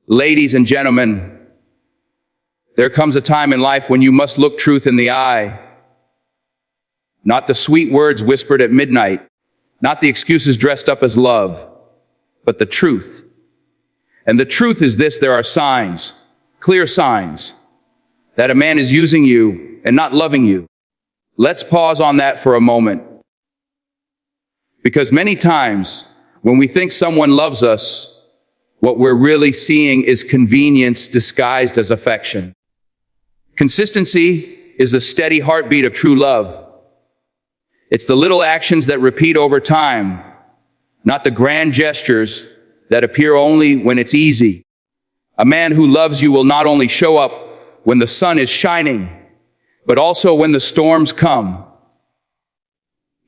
Ladies and gentlemen, there comes a time in life when you must look truth in the eye. Not the sweet words whispered at midnight, not the excuses dressed up as love, but the truth. And the truth is this: there are signs, clear signs, that a man is using you and not loving you. Let's pause on that for a moment. Because many times, when we think someone loves us, what we're really seeing is convenience disguised as affection. Consistency is the steady heartbeat of true love. It's the little actions that repeat over time, not the grand gestures that appear only when it's easy. A man who loves you will not only show up when the sun is shining, but also when the storms come.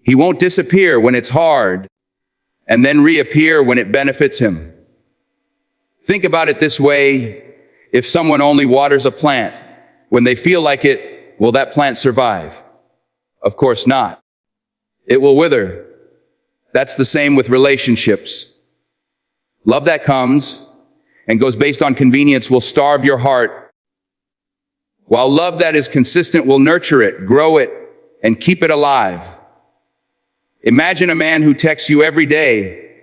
He won't disappear when it's hard, and then reappear when it benefits him. Think about it this way: if someone only waters a plant when they feel like it, will that plant survive? Of course not. It will wither. That's the same with relationships. Love that comes and goes based on convenience will starve your heart, while love that is consistent will nurture it, grow it, and keep it alive. Imagine a man who texts you every day,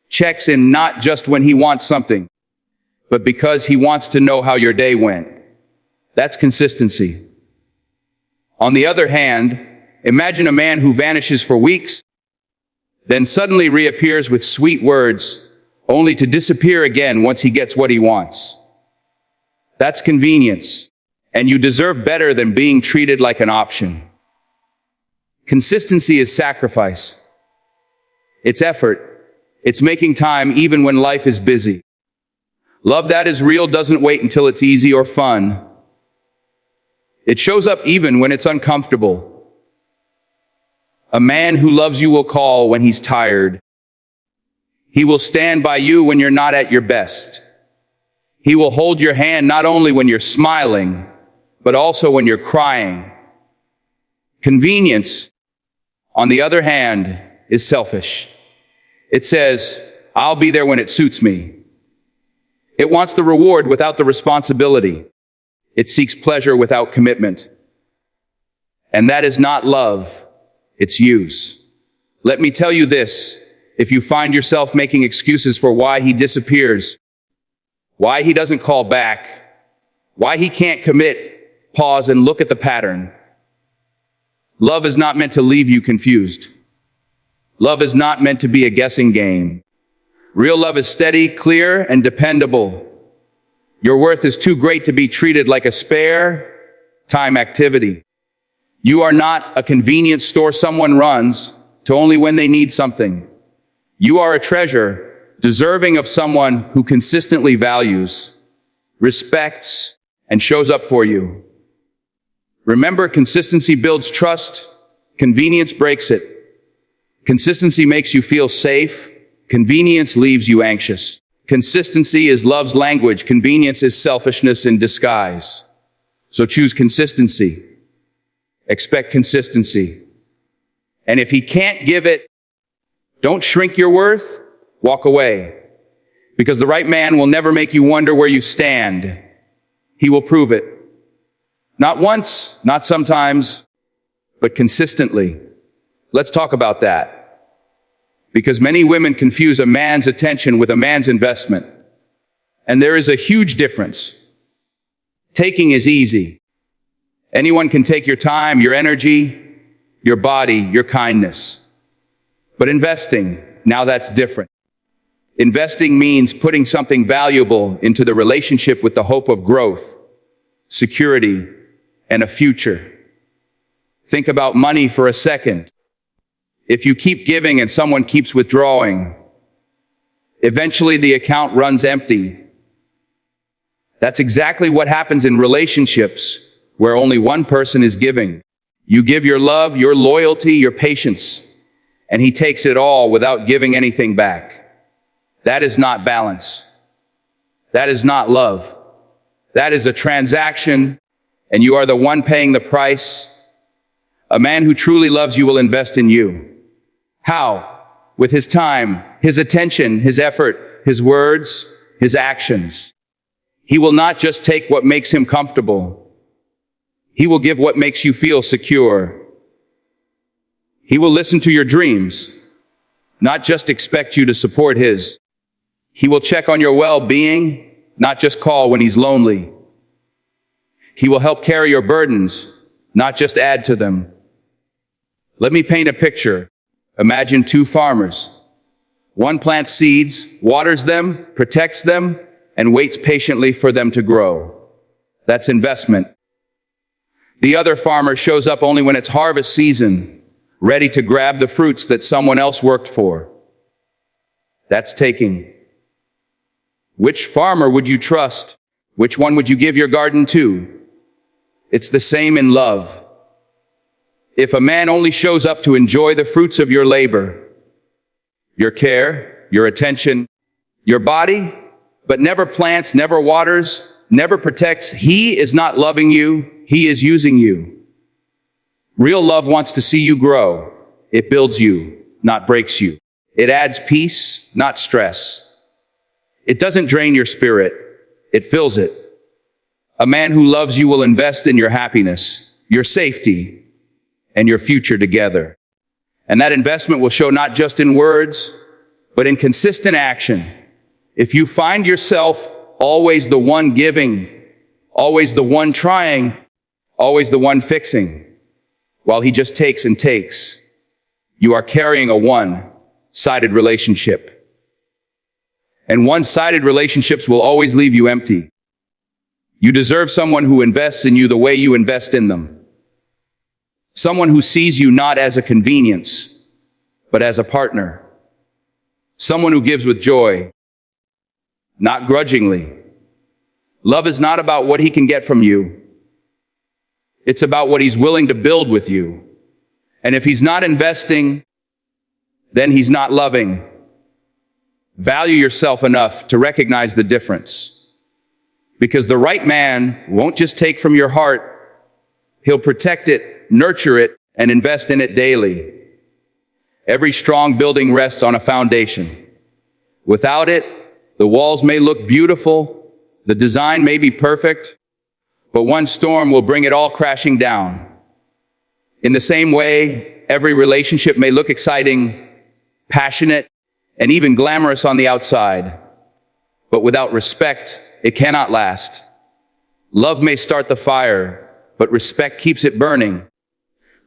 checks in not just when he wants something, but because he wants to know how your day went. That's consistency. On the other hand, imagine a man who vanishes for weeks, then suddenly reappears with sweet words, only to disappear again once he gets what he wants. That's convenience, and you deserve better than being treated like an option. Consistency is sacrifice. It's effort. It's making time even when life is busy. Love that is real doesn't wait until it's easy or fun. It shows up even when it's uncomfortable. A man who loves you will call when he's tired. He will stand by you when you're not at your best. He will hold your hand not only when you're smiling, but also when you're crying. Convenience, on the other hand, is selfish. It says, I'll be there when it suits me. It wants the reward without the responsibility. It seeks pleasure without commitment. And that is not love, it's use. Let me tell you this: if you find yourself making excuses for why he disappears, why he doesn't call back, why he can't commit, pause and look at the pattern. Love is not meant to leave you confused. Love is not meant to be a guessing game. Real love is steady, clear, and dependable. Your worth is too great to be treated like a spare time activity. You are not a convenience store someone runs to only when they need something. You are a treasure, deserving of someone who consistently values, respects, and shows up for you. Remember, consistency builds trust, convenience breaks it. Consistency makes you feel safe, convenience leaves you anxious. Consistency is love's language, convenience is selfishness in disguise. So choose consistency. Expect consistency. And if he can't give it, don't shrink your worth, walk away. Because the right man will never make you wonder where you stand. He will prove it. Not once, not sometimes, but consistently. Let's talk about that. Because many women confuse a man's attention with a man's investment. And there is a huge difference. Taking is easy. Anyone can take your time, your energy, your body, your kindness. But investing, now that's different. Investing means putting something valuable into the relationship with the hope of growth, security, and a future. Think about money for a second. If you keep giving and someone keeps withdrawing, eventually the account runs empty. That's exactly what happens in relationships where only one person is giving. You give your love, your loyalty, your patience, and he takes it all without giving anything back. That is not balance. That is not love. That is a transaction, and you are the one paying the price. A man who truly loves you will invest in you. How? With his time, his attention, his effort, his words, his actions. He will not just take what makes him comfortable. He will give what makes you feel secure. He will listen to your dreams, not just expect you to support his. He will check on your well-being, not just call when he's lonely. He will help carry your burdens, not just add to them. Let me paint a picture. Imagine two farmers. One plants seeds, waters them, protects them, and waits patiently for them to grow. That's investment. The other farmer shows up only when it's harvest season, ready to grab the fruits that someone else worked for. That's taking. Which farmer would you trust? Which one would you give your garden to? It's the same in love. If a man only shows up to enjoy the fruits of your labor, your care, your attention, your body, but never plants, never waters, never protects, he is not loving you, he is using you. Real love wants to see you grow. It builds you, not breaks you. It adds peace, not stress. It doesn't drain your spirit, it fills it. A man who loves you will invest in your happiness, your safety, and your future together. And that investment will show not just in words, but in consistent action. If you find yourself always the one giving, always the one trying, always the one fixing, while he just takes and takes, you are carrying a one-sided relationship. And one-sided relationships will always leave you empty. You deserve someone who invests in you the way you invest in them. Someone who sees you not as a convenience, but as a partner. Someone who gives with joy, not grudgingly. Love is not about what he can get from you. It's about what he's willing to build with you. And if he's not investing, then he's not loving. Value yourself enough to recognize the difference. Because the right man won't just take from your heart. He'll protect it, nurture it, and invest in it daily. Every strong building rests on a foundation. Without it, the walls may look beautiful, the design may be perfect, but one storm will bring it all crashing down. In the same way, every relationship may look exciting, passionate, and even glamorous on the outside, but without respect, it cannot last. Love may start the fire, but respect keeps it burning.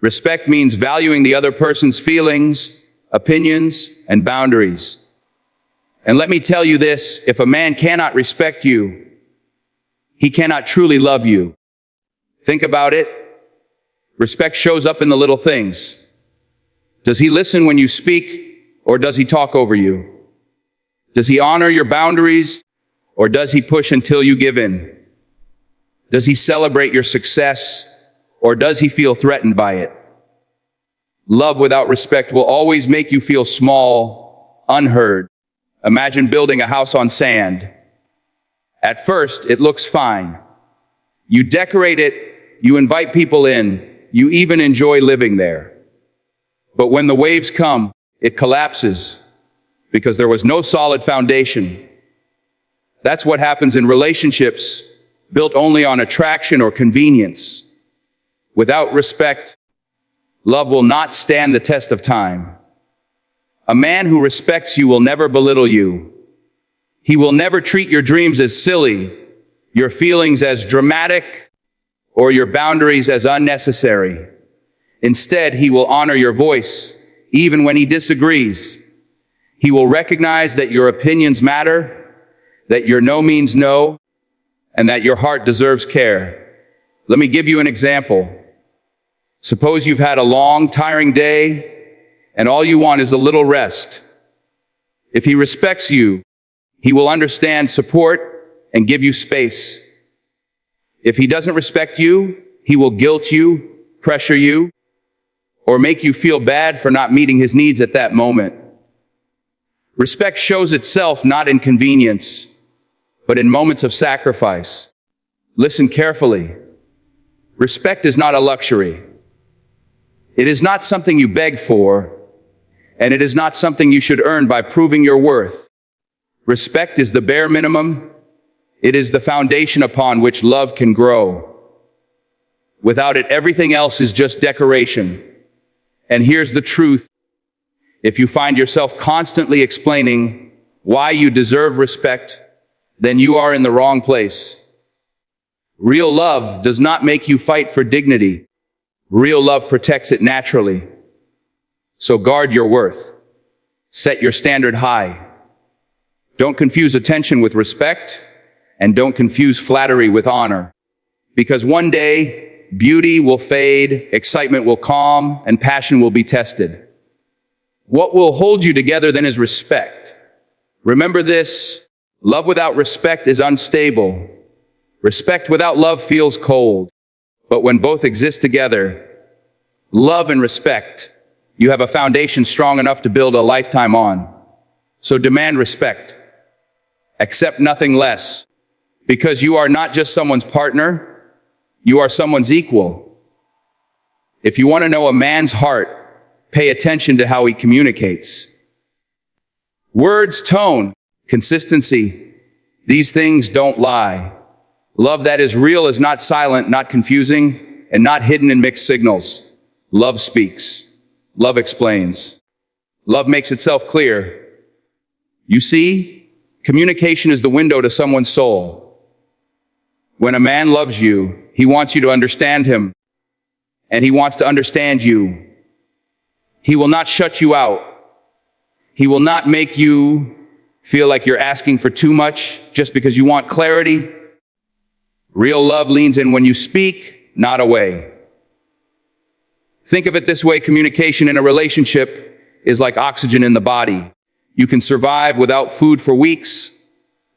Respect means valuing the other person's feelings, opinions, and boundaries. And let me tell you this, if a man cannot respect you, he cannot truly love you. Think about it. Respect shows up in the little things. Does he listen when you speak, or does he talk over you? Does he honor your boundaries, or does he push until you give in? Does he celebrate your success, or does he feel threatened by it? Love without respect will always make you feel small, unheard. Imagine building a house on sand. At first, it looks fine. You decorate it, you invite people in, you even enjoy living there. But when the waves come, it collapses because there was no solid foundation. That's what happens in relationships built only on attraction or convenience. Without respect, love will not stand the test of time. A man who respects you will never belittle you. He will never treat your dreams as silly, your feelings as dramatic, or your boundaries as unnecessary. Instead, he will honor your voice, even when he disagrees. He will recognize that your opinions matter, that your no means no, and that your heart deserves care. Let me give you an example. Suppose you've had a long, tiring day, and all you want is a little rest. If he respects you, he will understand, support, and give you space. If he doesn't respect you, he will guilt you, pressure you, or make you feel bad for not meeting his needs at that moment. Respect shows itself not in convenience, but in moments of sacrifice. Listen carefully. Respect is not a luxury. It is not something you beg for, and it is not something you should earn by proving your worth. Respect is the bare minimum. It is the foundation upon which love can grow. Without it, everything else is just decoration. And here's the truth. If you find yourself constantly explaining why you deserve respect, then you are in the wrong place. Real love does not make you fight for dignity. Real love protects it naturally. So guard your worth. Set your standard high. Don't confuse attention with respect, and don't confuse flattery with honor. Because one day, beauty will fade, excitement will calm, and passion will be tested. What will hold you together then is respect. Remember this, love without respect is unstable. Respect without love feels cold. But when both exist together, love and respect, you have a foundation strong enough to build a lifetime on. So demand respect. Accept nothing less. Because you are not just someone's partner, you are someone's equal. If you want to know a man's heart, pay attention to how he communicates. Words, tone, consistency, these things don't lie. Love that is real is not silent, not confusing, and not hidden in mixed signals. Love speaks. Love explains. Love makes itself clear. You see, communication is the window to someone's soul. When a man loves you, he wants you to understand him, and he wants to understand you. He will not shut you out. He will not make you feel like you're asking for too much just because you want clarity. Real love leans in when you speak, not away. Think of it this way, communication in a relationship is like oxygen in the body. You can survive without food for weeks,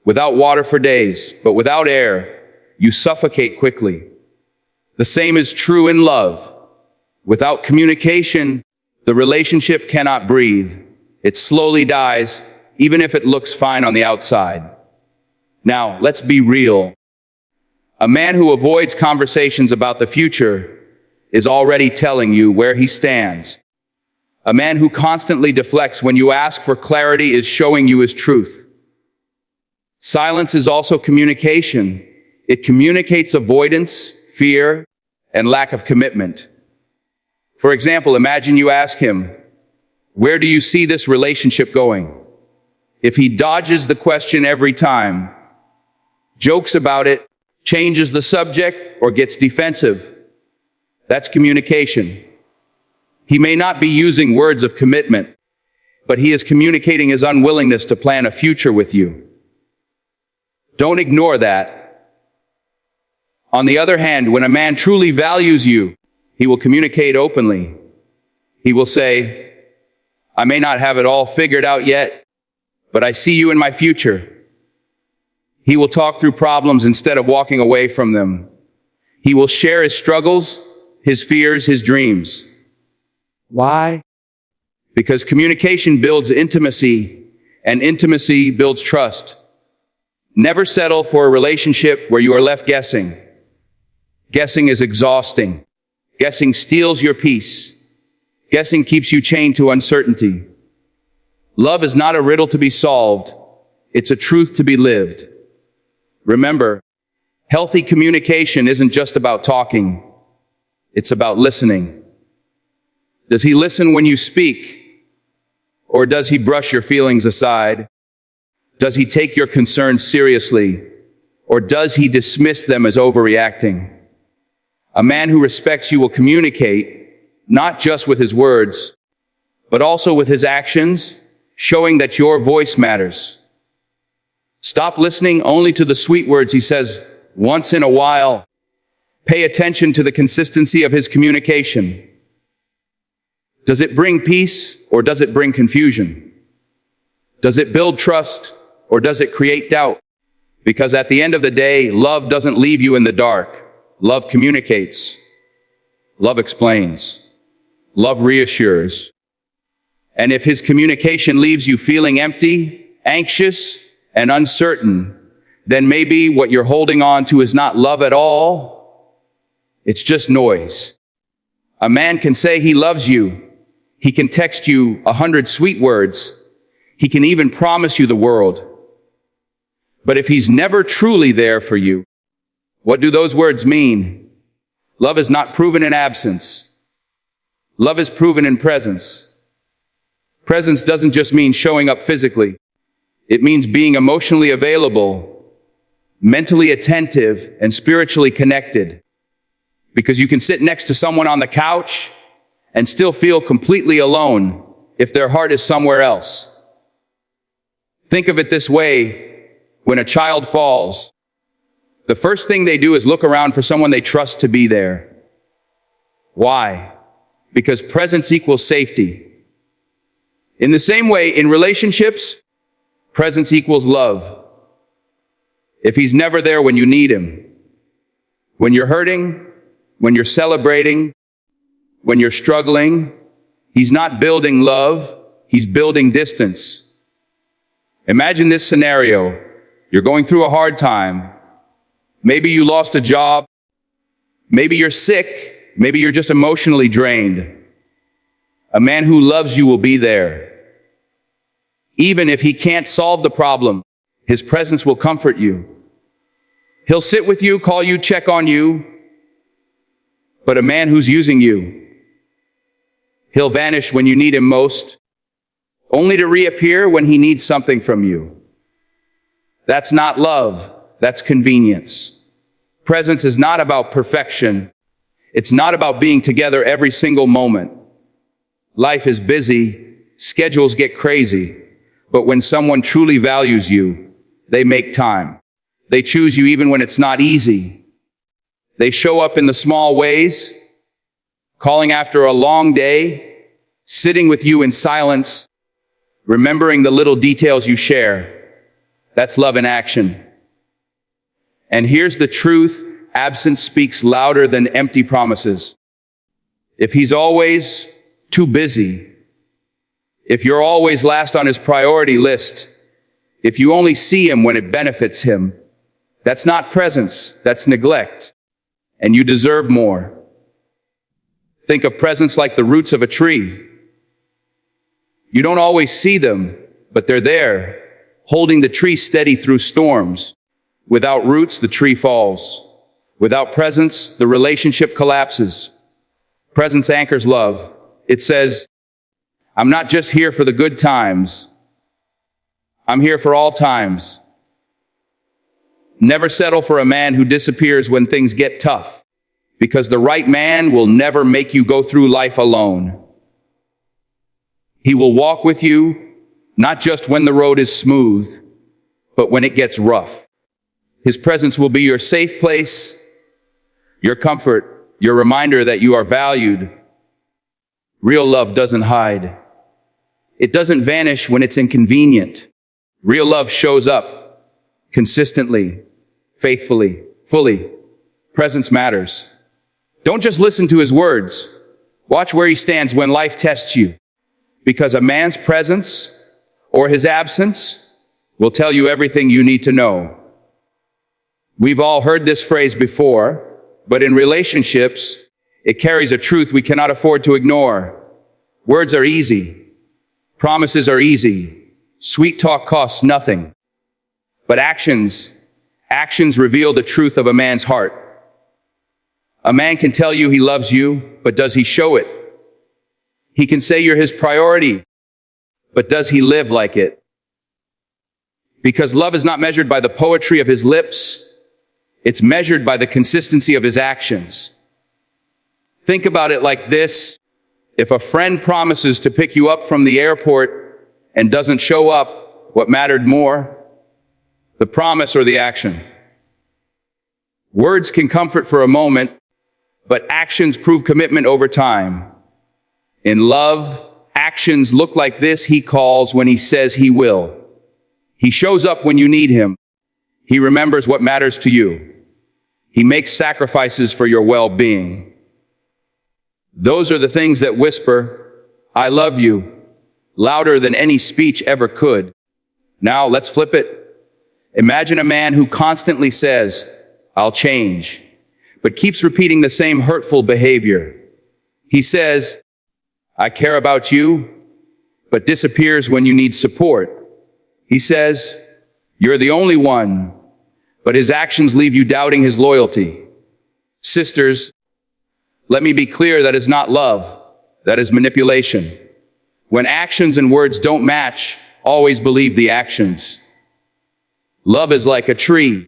without water for days, but without air, you suffocate quickly. The same is true in love. Without communication, the relationship cannot breathe. It slowly dies, even if it looks fine on the outside. Now, let's be real. A man who avoids conversations about the future is already telling you where he stands. A man who constantly deflects when you ask for clarity is showing you his truth. Silence is also communication. It communicates avoidance, fear, and lack of commitment. For example, imagine you ask him, "Where do you see this relationship going?" If he dodges the question every time, jokes about it, changes the subject, or gets defensive, that's communication. He may not be using words of commitment, but he is communicating his unwillingness to plan a future with you. Don't ignore that. On the other hand, when a man truly values you, he will communicate openly. He will say, "I may not have it all figured out yet, but I see you in my future." He will talk through problems instead of walking away from them. He will share his struggles, his fears, his dreams. Why? Because communication builds intimacy, and intimacy builds trust. Never settle for a relationship where you are left guessing. Guessing is exhausting. Guessing steals your peace. Guessing keeps you chained to uncertainty. Love is not a riddle to be solved. It's a truth to be lived. Remember, healthy communication isn't just about talking. It's about listening. Does he listen when you speak? Or does he brush your feelings aside? Does he take your concerns seriously? Or does he dismiss them as overreacting? A man who respects you will communicate, not just with his words, but also with his actions, showing that your voice matters. Stop listening only to the sweet words he says once in a while. Pay attention to the consistency of his communication. Does it bring peace or does it bring confusion? Does it build trust or does it create doubt? Because at the end of the day, love doesn't leave you in the dark. Love communicates. Love explains. Love reassures. And if his communication leaves you feeling empty, anxious, and uncertain, then maybe what you're holding on to is not love at all. It's just noise. A man can say he loves you. He can text you 100 sweet words. He can even promise you the world. But if he's never truly there for you, what do those words mean? Love is not proven in absence. Love is proven in presence. Presence doesn't just mean showing up physically. It means being emotionally available, mentally attentive, and spiritually connected. Because you can sit next to someone on the couch and still feel completely alone if their heart is somewhere else. Think of it this way. When a child falls, the first thing they do is look around for someone they trust to be there. Why? Because presence equals safety. In the same way, in relationships, presence equals love. If he's never there when you need him, when you're hurting, when you're celebrating, when you're struggling, he's not building love, he's building distance. Imagine this scenario. You're going through a hard time. Maybe you lost a job. Maybe you're sick. Maybe you're just emotionally drained. A man who loves you will be there. Even if he can't solve the problem, his presence will comfort you. He'll sit with you, call you, check on you. But a man who's using you, he'll vanish when you need him most, only to reappear when he needs something from you. That's not love, that's convenience. Presence is not about perfection. It's not about being together every single moment. Life is busy, schedules get crazy, but when someone truly values you, they make time. They choose you even when it's not easy. They show up in the small ways, calling after a long day, sitting with you in silence, remembering the little details you share. That's love in action. And here's the truth, absence speaks louder than empty promises. If he's always too busy, if you're always last on his priority list, if you only see him when it benefits him, that's not presence, that's neglect. And you deserve more. Think of presence like the roots of a tree. You don't always see them, but they're there, holding the tree steady through storms. Without roots, the tree falls. Without presence, the relationship collapses. Presence anchors love. It says, I'm not just here for the good times. I'm here for all times. Never settle for a man who disappears when things get tough, because the right man will never make you go through life alone. He will walk with you, not just when the road is smooth, but when it gets rough. His presence will be your safe place, your comfort, your reminder that you are valued. Real love doesn't hide. It doesn't vanish when it's inconvenient. Real love shows up consistently, faithfully, fully. Presence matters. Don't just listen to his words. Watch where he stands when life tests you. Because a man's presence or his absence will tell you everything you need to know. We've all heard this phrase before, but in relationships, it carries a truth we cannot afford to ignore. Words are easy. Promises are easy. Sweet talk costs nothing. But actions reveal the truth of a man's heart. A man can tell you he loves you, but does he show it? He can say you're his priority, but does he live like it? Because love is not measured by the poetry of his lips. It's measured by the consistency of his actions. Think about it like this. If a friend promises to pick you up from the airport and doesn't show up, what mattered more? The promise or the action? Words can comfort for a moment, but actions prove commitment over time. In love, actions look like this. He calls when he says he will. He shows up when you need him. He remembers what matters to you. He makes sacrifices for your well-being. Those are the things that whisper, I love you, louder than any speech ever could. Now, let's flip it. Imagine a man who constantly says, I'll change, but keeps repeating the same hurtful behavior. He says, I care about you, but disappears when you need support. He says, You're the only one, but his actions leave you doubting his loyalty. Sisters, let me be clear, that is not love. That is manipulation. When actions and words don't match, always believe the actions. Love is like a tree.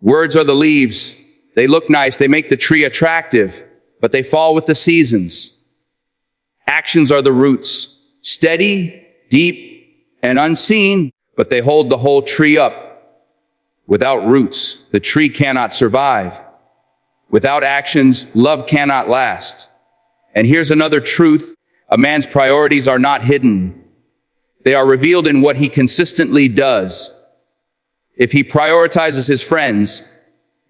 Words are the leaves. They look nice, they make the tree attractive, but they fall with the seasons. Actions are the roots, steady, deep, and unseen, but they hold the whole tree up. Without roots, the tree cannot survive. Without actions, love cannot last. And here's another truth: a man's priorities are not hidden. They are revealed in what he consistently does. If he prioritizes his friends,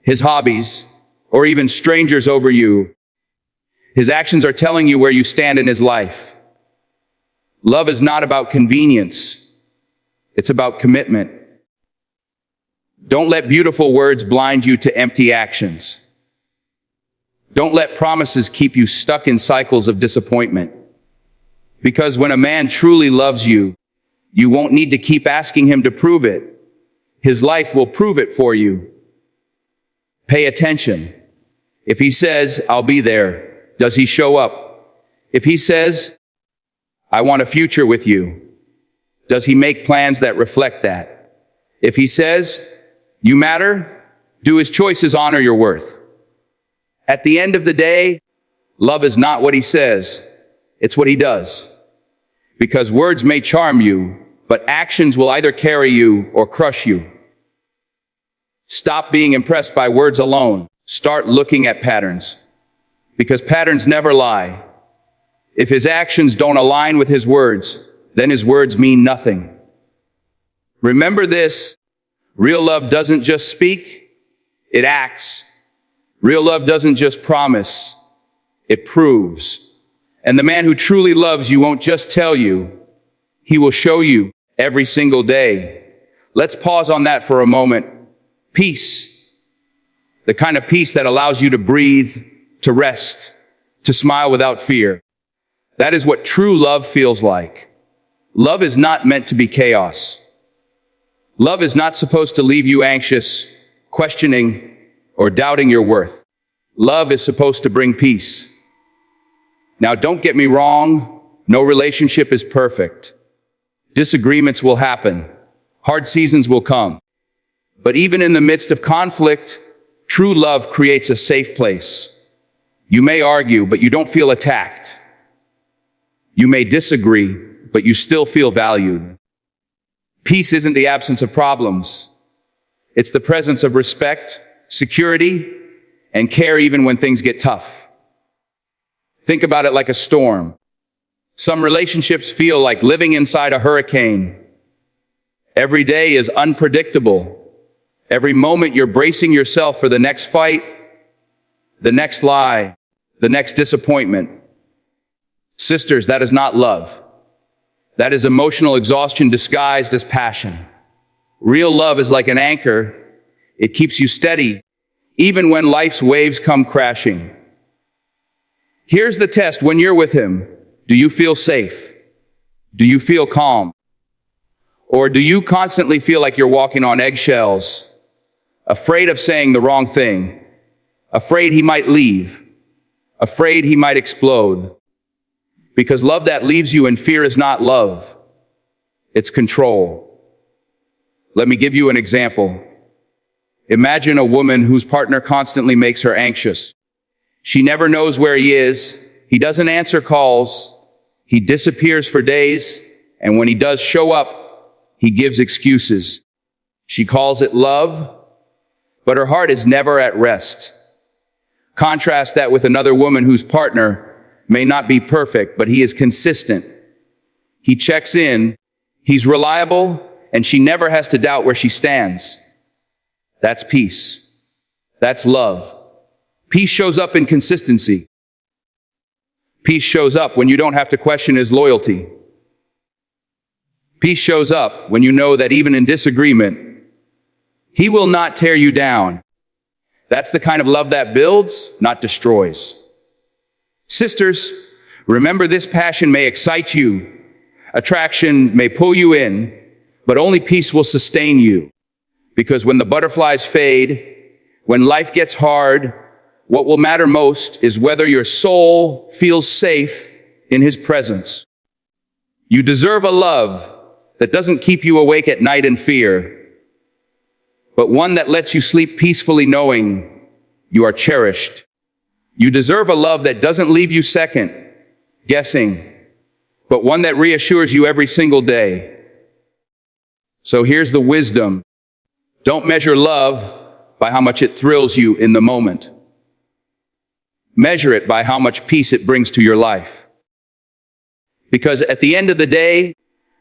his hobbies, or even strangers over you, his actions are telling you where you stand in his life. Love is not about convenience. It's about commitment. Don't let beautiful words blind you to empty actions. Don't let promises keep you stuck in cycles of disappointment. Because when a man truly loves you, you won't need to keep asking him to prove it. His life will prove it for you. Pay attention. If he says, "I'll be there," does he show up? If he says, "I want a future with you," does he make plans that reflect that? If he says, "You matter," do his choices honor your worth? At the end of the day, love is not what he says, it's what he does. Because words may charm you, but actions will either carry you or crush you. Stop being impressed by words alone. Start looking at patterns. Because patterns never lie. If his actions don't align with his words, then his words mean nothing. Remember this: real love doesn't just speak, it acts. Real love doesn't just promise, it proves. And the man who truly loves you won't just tell you, he will show you every single day. Let's pause on that for a moment. Peace. The kind of peace that allows you to breathe, to rest, to smile without fear. That is what true love feels like. Love is not meant to be chaos. Love is not supposed to leave you anxious, questioning, or doubting your worth. Love is supposed to bring peace. Now, don't get me wrong, no relationship is perfect. Disagreements will happen. Hard seasons will come. But even in the midst of conflict, true love creates a safe place. You may argue, but you don't feel attacked. You may disagree, but you still feel valued. Peace isn't the absence of problems. It's the presence of respect, security, and care even when things get tough. Think about it like a storm. Some relationships feel like living inside a hurricane. Every day is unpredictable. Every moment you're bracing yourself for the next fight, the next lie, the next disappointment. Sisters, that is not love. That is emotional exhaustion disguised as passion. Real love is like an anchor. It keeps you steady, even when life's waves come crashing. Here's the test when you're with him. Do you feel safe? Do you feel calm? Or do you constantly feel like you're walking on eggshells, afraid of saying the wrong thing, afraid he might leave, afraid he might explode? Because love that leaves you in fear is not love. It's control. Let me give you an example. Imagine a woman whose partner constantly makes her anxious. She never knows where he is. He doesn't answer calls. He disappears for days. And when he does show up, he gives excuses. She calls it love, but her heart is never at rest. Contrast that with another woman whose partner may not be perfect, but he is consistent. He checks in, he's reliable, and she never has to doubt where she stands. That's peace. That's love. Peace shows up in consistency. Peace shows up when you don't have to question his loyalty. Peace shows up when you know that even in disagreement, he will not tear you down. That's the kind of love that builds, not destroys. Sisters, remember this: passion may excite you, attraction may pull you in, but only peace will sustain you. Because when the butterflies fade, when life gets hard, what will matter most is whether your soul feels safe in His presence. You deserve a love that doesn't keep you awake at night in fear, but one that lets you sleep peacefully knowing you are cherished. You deserve a love that doesn't leave you second guessing, but one that reassures you every single day. So here's the wisdom. Don't measure love by how much it thrills you in the moment. Measure it by how much peace it brings to your life. Because at the end of the day,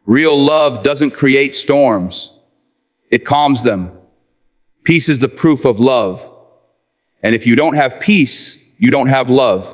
real love doesn't create storms. It calms them. Peace is the proof of love. And if you don't have peace, you don't have love.